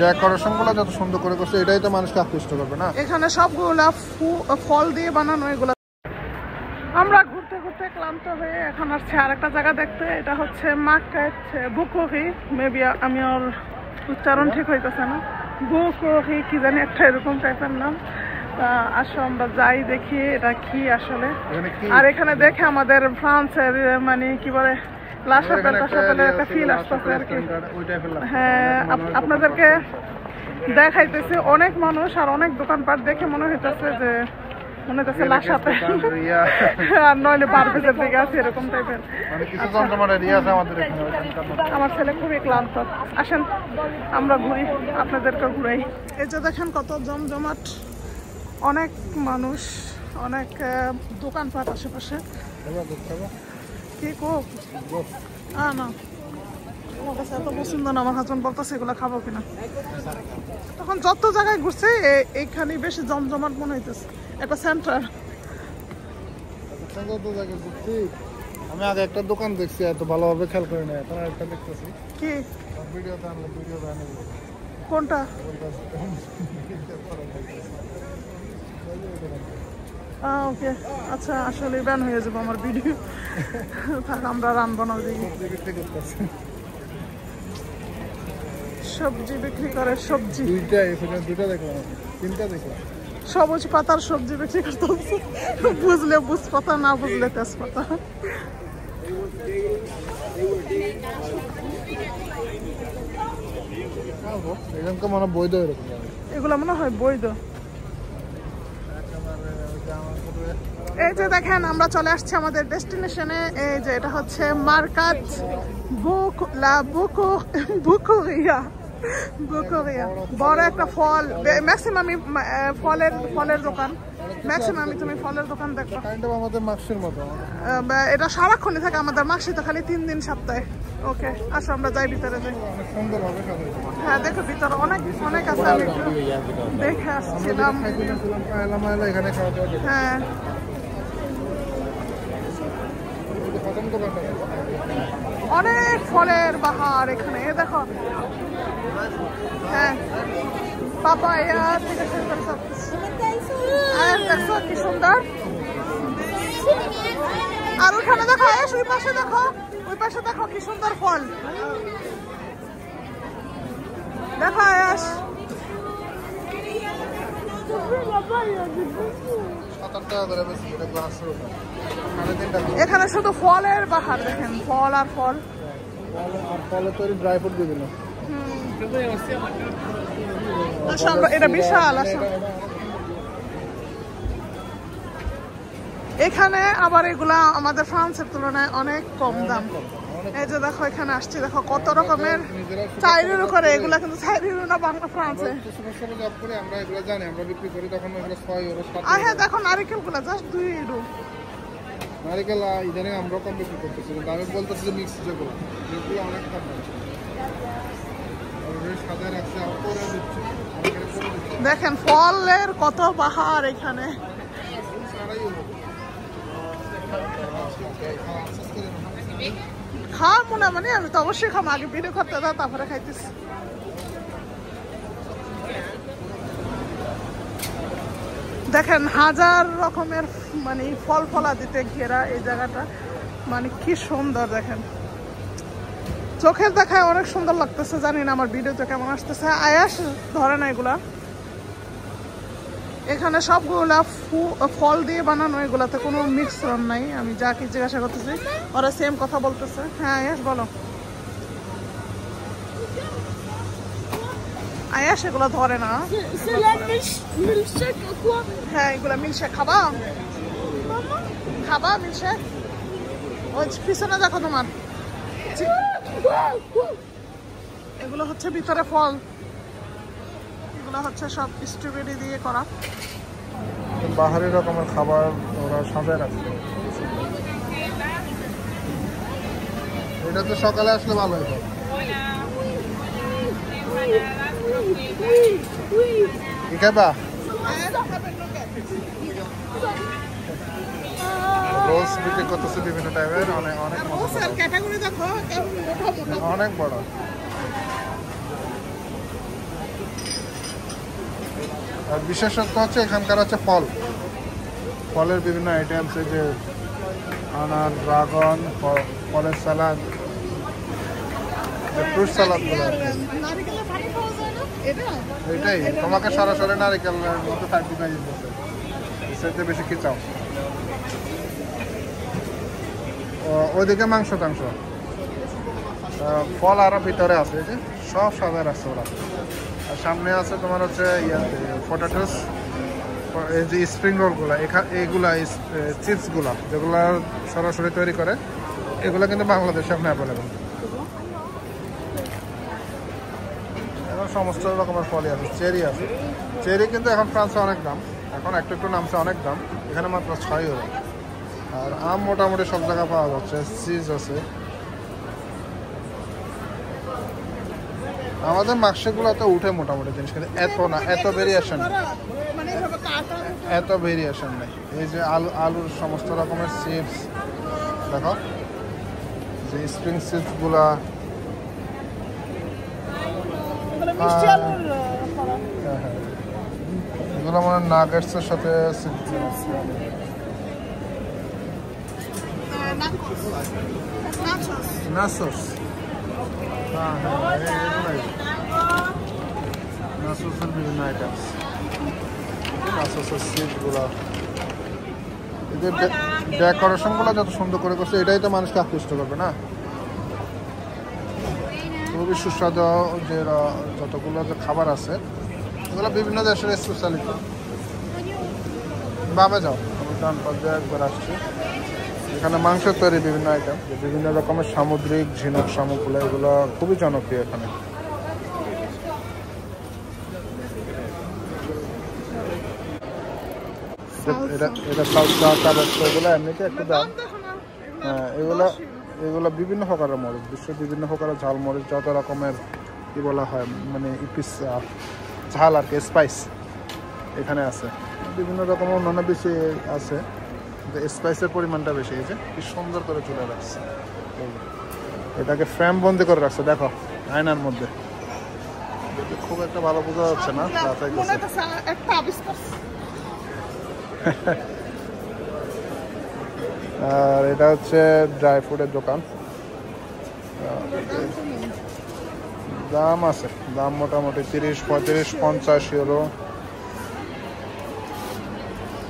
Decoration গুলো যত সুন্দর করে করছে এটাই তো মানুষকে আকৃষ্ট করবে না। এখানে সবগুলা ফল দিয়ে বানানো এগুলো। আমরা ঘুরতে ঘুরতে ক্লান্ত হয়ে এখন আসছে আরেকটা জায়গা দেখতে। এটা হচ্ছে মার্কেট বুকোরি, মেবি আমি ওর উচ্চারণ ঠিক হইতেছে না, বুকোরি কি জানি একটা এরকম টাইপের নাম। আসো আমরা যাই দেখি এটা কি আসলে। আর এখানে দেখে আমাদের ফ্রান্সের মানে কি বলে একটা ফিল আসতেছে আর কি। হ্যাঁ আপনাদেরকে দেখাইতেছে অনেক মানুষ আর অনেক দোকানপাট দেখে মনে হইতেছে যে মনে হচ্ছে লাসাতে আর নইলে বারবেজের দিকে আছে এরকম টাইপের। আমার ছেলে খুবই ক্লান্ত। আসেন আমরা ঘুরি, আপনাদেরকে ঘুরাই। এই যে দেখেন কত জমজমাট, অনেক মানুষ, অনেক দোকানপাট আশেপাশে। কি কোক? না আমার কাছে এত পছন্দ না, আমার হাজবেন্ড বলতেছে এগুলো খাবো কিনা। তখন যত জায়গায় ঘুরছে এইখানে বেশি জমজমাট মনে হইতেছে, একটা সেন্টার। আমি আগে একটা দোকান দেখছি, এত ভালোভাবে খেয়াল করি না, এখন একটা দেখতেছি। কি ভিডিওতে আনলে ভিডিও বানাবো। কোনটা? ওকে আচ্ছা, আসলে ব্যান হয়ে যাবো আমার ভিডিও। থাক আমরা রানবো না। সবজি বিক্রি করে, সবজি দুইটা দেখো, তিনটা দেখো, সবুজ পাতার সবজি বিক্রি করতে হচ্ছে। বুঝলে বুঝ পাতা, না বুঝলে তেজপাতা। বৈধ এরকম, এগুলো মনে হয় বৈধ। এই যে দেখেন আমরা চলে আসছি আমাদের ডেস্টিনেশনে। এই যে এটা হচ্ছে মার্কেট বুকোরিয়া। বড় একটা ফল, ম্যাক্সিমামই ফলের দোকান, ম্যাক্সিমামই তুমি ফলের দোকান দেখো। আমাদের মার্কসের মতো এটা সারাক্ষণই থাকে আমাদের মার্কসে, তো খালি 3 দিন সপ্তাহে। ওকে আসো আমরা যাই ভিতরে যাই। হ্যাঁ দেখো ভিতরে অনেক অনেক আছে, আমি দেখে আসছিলাম। হ্যাঁ অনেক ফলের বাহার এখানে, দেখো। হ্যাঁ পাপায়া থেকে শুরু করে সব কিছু। দেখো কি সুন্দর। আর ওখানে দেখো, ওই পাশে দেখো, ওই পাশে দেখো কি সুন্দর ফল। দেখো আয়াস, এখানে শুধু ফলের বাহার দেখেন, ফল আর ফল। আর ফলে তৈরি ড্রাই ফ্রুট বিভিন্ন। এটা বিশাল। এখানে আবার এগুলা আমাদের ফ্রান্সের তুলনায় অনেক কম দাম। এই যে দেখো এখানে আসছি, দেখো কত রকমের চাইরের করে, এগুলা কিন্তু চাইরের না বাংলা ফ্রান্সে। হ্যাঁ দেখো নারিকেল গুলা জাস্ট 2 ইউরো। নারিকেল ইদানিং আমরা কম বিক্রি করতেছি, কিন্তু আমি বলতেছি যে মিক্স যেগুলো অনেক দাম। দেখেন ফলের কত বাহার এখানে। খাওয়া মনে মানে আমি তো অবশ্যই খাম, আগে ভিডিও করতে দাও তারপরে খাইতেছি। দেখেন হাজার রকমের মানে ফল ফলাদিতে ঘেরা এই জায়গাটা, মানে কি সুন্দর। দেখেন চোখের দেখায় অনেক সুন্দর লাগতেছে, জানি না আমার ভিডিওতে কেমন আসতেছে। আয়াস ধরে না এগুলা, এখানে সবগুলা ফল দিয়ে বানানো, এগুলাতে কোনো মিশ্রণ নাই। আমি যা কি জিজ্ঞাসা করতেছি ওরা সেম কথা বলতেছে। হ্যাঁ আয়াস বলো। আয়াস এগুলা ধরে না। হ্যাঁ এগুলা মিল্কশেক খাবা, খাবা মিল্কশেক? ওই পিছনে দেখো তোমার, এগুলো হচ্ছে ভিতরে ফল, এগুলো হচ্ছে সব স্ট্রবেরি দিয়ে করা। বাহারি রকমের খাবার ওরা সাজায় রাখছে। এটা তো সকালে আসলে ভালো হতো। কি খাবা? রোজ বিক্রি করতেছে বিভিন্ন টাইপের, অনেক অনেক ক্যাটাগরি দেখো, অনেক বড়। আর বিশেষত্ব হচ্ছে এখানকার হচ্ছে ফল, ফলের বিভিন্ন আইটেমস, এই যে আনার, ড্রাগন, ফলের সালাদ, ফ্রুট সালাদগুলো আর কি। এটাই তোমাকে সরাসরি নারিকেলের মধ্যে 35%, সেটা বেশি কি চাও? ওইদিকে মাংস টাংস, ফল আরো ভিতরে আছে, এই যে সব সাদা রাখছে ওরা। আর সামনে আছে তোমার হচ্ছে পটেটোস, এই যে স্প্রিং রোলগুলো, এইগুলা চিপসগুলা যেগুলা সরাসরি তৈরি করে, এগুলো কিন্তু বাংলাদেশে এখন অ্যাভেলেবেল। এখন সমস্ত রকমের ফলই আছে, চেরি আছে। চেরি কিন্তু এখন ফ্রান্সে অনেক দাম, এখন একটু একটু নামছে অনেক দাম, এখানে মাত্র 6 ইউরো। আর আম মোটামুটি সব জায়গায় পাওয়া যাচ্ছে, চিজ আছে। আমাদের মার্কশিটগুলোতে উঠে মোটামুটি জিনিস, কিন্তু এত না, এত ভেরিয়েশন নেই। এই যে আলুর সমস্ত রকমের চিপস দেখো, যে স্প্রিং চিপসগুলা, এগুলো মানে নাগেটসের সাথে নাসোস, নাসোসের বিভিন্ন আইটেমস, নাসোসের চিপসগুলো, এদের ডেকোরেশনগুলো যত সুন্দর করে করছে, এটাই তো মানুষকে আকৃষ্ট করবে না। খুবই সুস্বাদু যে যতগুলো যে খাবার আছে, এগুলো বিভিন্ন দেশের স্পেশালিটি। বামে যাও, আমি ডান পাশ দিয়ে একবার আসছি। এখানে মাংসের তৈরি বিভিন্ন আইটেম, বিভিন্ন রকমের সামুদ্রিক ঝিনুক শামুকগুলো, এগুলো খুবই জনপ্রিয় এখানে। এটা সালসা, কাবাবস, এগুলো এমনিতে একটু দাম। হ্যাঁ, এগুলো বিভিন্ন প্রকারের মরিচ, বিশ্বের বিভিন্ন প্রকারের ঝাল মরিচ, যত রকমের কি বলা হয় মানে ঝাল আর কি, স্পাইস এখানে আছে। বিভিন্ন রকমের অন্যান্য বেশি আছে, স্পাইসের পরিমাণটা বেশি। এই যে কি সুন্দর করে চলে রাখছে, এটাকে ফ্রেম বন্দি করে রাখছে দেখো আয়নার মধ্যে, খুব একটা ভালো বোঝা যাচ্ছে না। আর এটা হচ্ছে ড্রাই ফ্রুটের দোকান, দাম আছে, দাম মোটামুটি 30, 35, 50 ইউরো।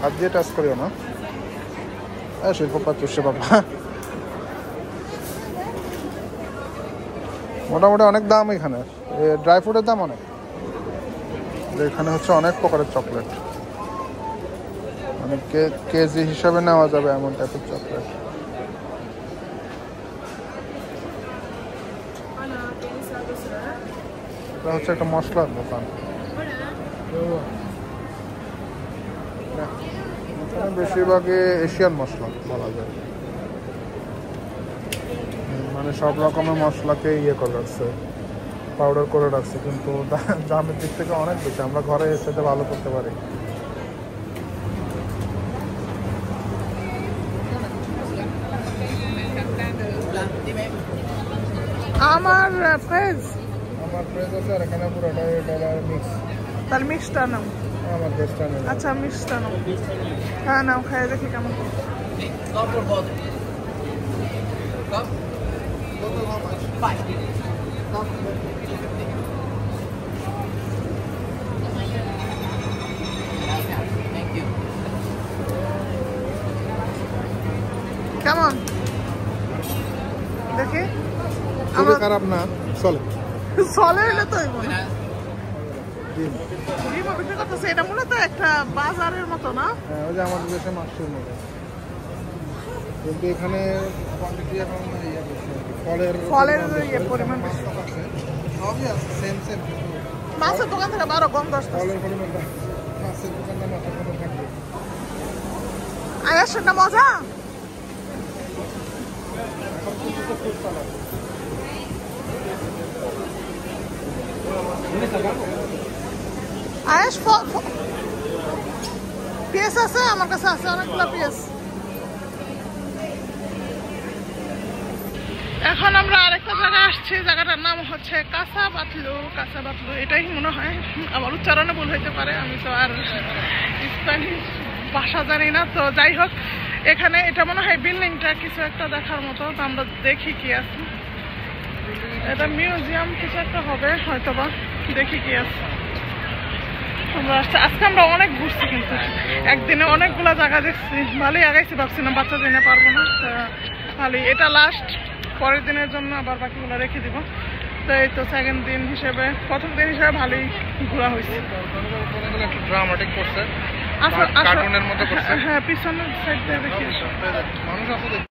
হাত দিয়ে টাচ করিও না, শিল্প পাচ্ছে বাবা। মোটামুটি অনেক দাম এখানে, ড্রাই ফ্রুটের দাম অনেক। এখানে হচ্ছে অনেক প্রকারের চকলেট, মানে কেজি হিসাবে নেওয়া যাবে এমন টাইপের চকলেট। এটা হচ্ছে একটা মশলার দোকান, বেশিরভাগই এশিয়ান মশলা বলা যায়, মানে সব রকমের মশলাকে ইয়ে করে রাখছে, পাউডার করে রাখছে, কিন্তু দামের দিক থেকে অনেক বেশি। আমরা ঘরে সেটা ভালো করতে পারি। আমার ফ্রেজ আছে, আর এখানে পুরোটা ডলার মিক্স। তাহলে মিক্সটা নাও, আমার বেস্টটা নেই। আচ্ছা মিক্সটা নাও, হ্যাঁ নাও, খাই দেখি কেমন। কেমন দেখি? খুবই খারাপ না, চলে চলে হলে তো এটা মূলত একটা বাজারের মতো না? হ্যাঁ, ওই যে আমাদের দেশে মাশরুম মতো, কিন্তু এখানে কোয়ান্টিটি এখন ফলের পরিমাণ বেশি। সবই আছে, সেম সেম। মাছের দোকান থেকে আরো গন্ধ আসছে। ফলের পরিমাণটা মাছের দোকানটা মাছের মতো থাকবে। আয়াস না মজা। আয়াস পিএস আছে আমার কাছে, আছে অনেকগুলো পিএস। এখন আমরা আরেকটা জায়গায় আসছি, জায়গাটার নাম হচ্ছে কাসাবাতলু। কাসাবাতলু এটাই মনে হয়, আমার উচ্চারণে ভুল হইতে পারে, আমি তো আর স্প্যানিশ ভাষা জানি না। তো যাই হোক, এখানে এটা মনে হয় বিল্ডিংটা কিছু একটা দেখার মতো। তো আমরা দেখি কি আছে, এটা মিউজিয়াম কিছু একটা হবে হয়তোবা, দেখি কি আছে। আমরা আজকে আমরা অনেক ঘুরছি, কিন্তু একদিনে অনেকগুলা জায়গা দেখছি, ভালোই আগাইছি, ভাবছিলাম বাচ্চা দিনে পারবো না, ভালোই। এটা লাস্ট, পরের দিনের জন্য আবার বাকিগুলো রেখে দিব। তো এই তো সেকেন্ড দিন হিসেবে, প্রথম দিন হিসেবে ভালোই ঘোরা হয়েছে। হ্যাঁ, পিছনের সাইড দিয়ে দেখি।